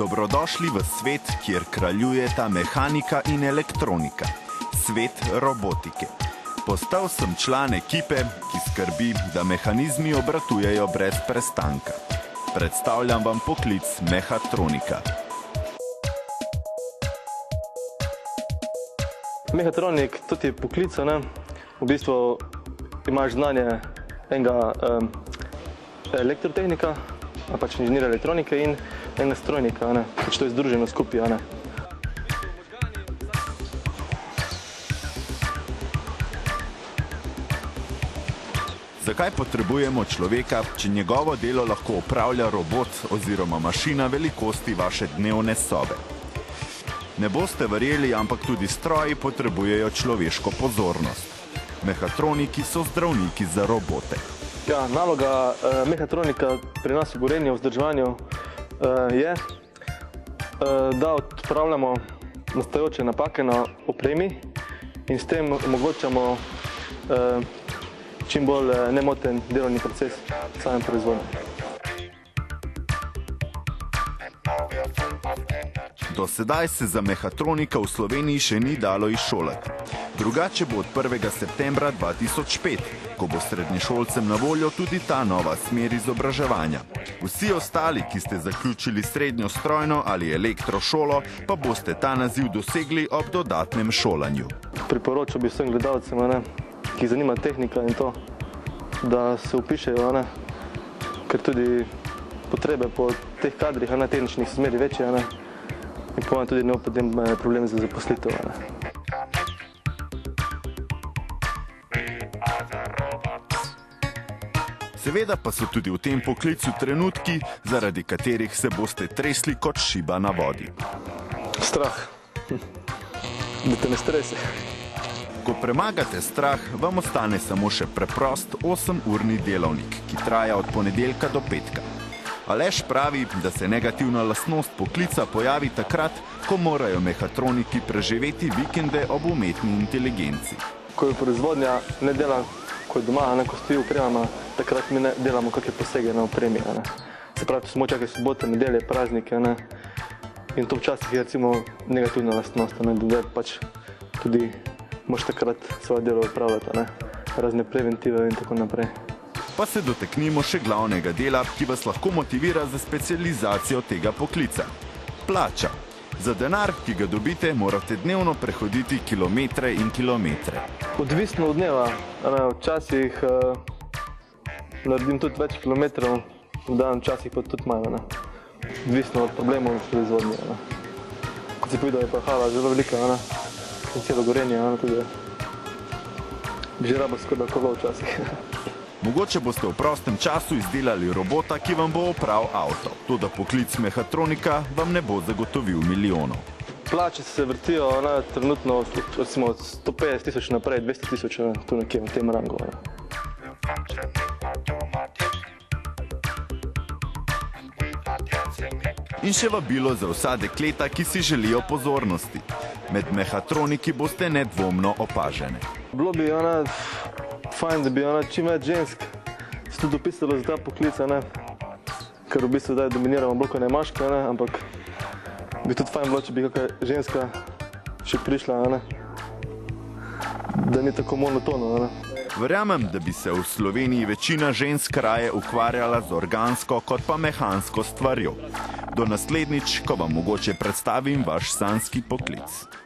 Dobrodošli v svet, kjer kraljujeta mehanika in elektronika. Svet robotike. Postal sem član ekipe, ki skrbi, da mehanizmi obratujejo brez prestanka. Predstavljam vam poklic mehatronika. Mehatronik, to je poklic, v bistvu imaš znanje enega elektrotehnika, pač inženirja elektronike in enega strojnika, pač to je združeno skupaj. Zakaj potrebujemo človeka, če njegovo delo lahko opravlja robot oziroma mašina velikosti vaše dnevne sobe? Ne boste verjeli, ampak tudi stroji potrebujejo človeško pozornost. Mehatroniki so zdravniki za robote. Ja, naloga mehatronika pri nas v Gorenju, v vzdrževanju je, da odpravljamo nastajajoče napake na opremi in s tem omogočamo čim bolj nemoten delovni proces v samem proizvodu. Do sedaj se za mehatronika v Sloveniji še ni dalo izšolati. Drugače bo od 1. septembra 2005, ko bo srednješolcem na voljo tudi ta nova smer izobraževanja. Vsi ostali, ki ste zaključili srednjo strojno ali elektrošolo, pa boste ta naziv dosegli ob dodatnem šolanju. Priporočal bi vsem gledalcem, ki zanima tehnika in to, da se vpišejo, ker tudi potrebe po teh kadrih, tehničnih so zmeri večje, in po tudi ne bo potem problem za zaposlitev. Seveda pa so tudi v tem poklicu trenutki, zaradi katerih se boste tresli kot šiba na vodi. Strah. Da te ne strese. Ko premagate strah, vam ostane samo še preprost 8-urni delovnik, ki traja od ponedeljka do petka. Aleš pravi, da se negativna lastnost poklica pojavi takrat, ko morajo mehatroniki preživeti vikende ob umetni inteligenci. Ko je proizvodnja ne dela, ko je doma, ko stoji oprema, takrat mi ne delamo kakšne posege na opremi. Se pravi, samo čakaj sobote, nedelje, praznike. In to včasih je recimo negativna lastnost, da pač tudi moš takrat svoje delo upravljati, razne preventive in tako naprej. Pa se doteknimo še glavnega dela, ki vas lahko motivira za specializacijo tega poklica. Plača. Za denar, ki ga dobite, morate dnevno prehoditi kilometre in kilometre. Odvisno od dneva. Včasih naredim tudi več kilometrov, v dan včasih pa tudi manj. Odvisno od problemov v proizvodnji. Kot si povedal, je pa hala zelo velika, in celo Gorenje, tudi bi že rabo skoraj kolo včasih. Mogoče boste v prostem času izdelali robota, ki vam bo opravil avto. Toda poklic mehatronika vam ne bo zagotovil milijonov. Plače se vrtijo trenutno recimo od 150 tisoč naprej, 200 tisoč tu nekje v tem rangu. In še vabilo za vsa dekleta, ki si želijo pozornosti. Med mehatroniki boste nedvomno opažene. Bilo bi fajn, da bi čim več žensk se tudi dopisalo za ta poklic, ker v bistvu zdaj dominiramo bolj kot moški, ampak bi tudi fajn bilo, če bi kakšna ženska še prišla, da ni tako monotono. Verjamem, da bi se v Sloveniji večina žensk raje ukvarjala z organsko kot pa mehansko stvarjo. Do naslednjič, ko vam mogoče predstavim vaš sanjski poklic.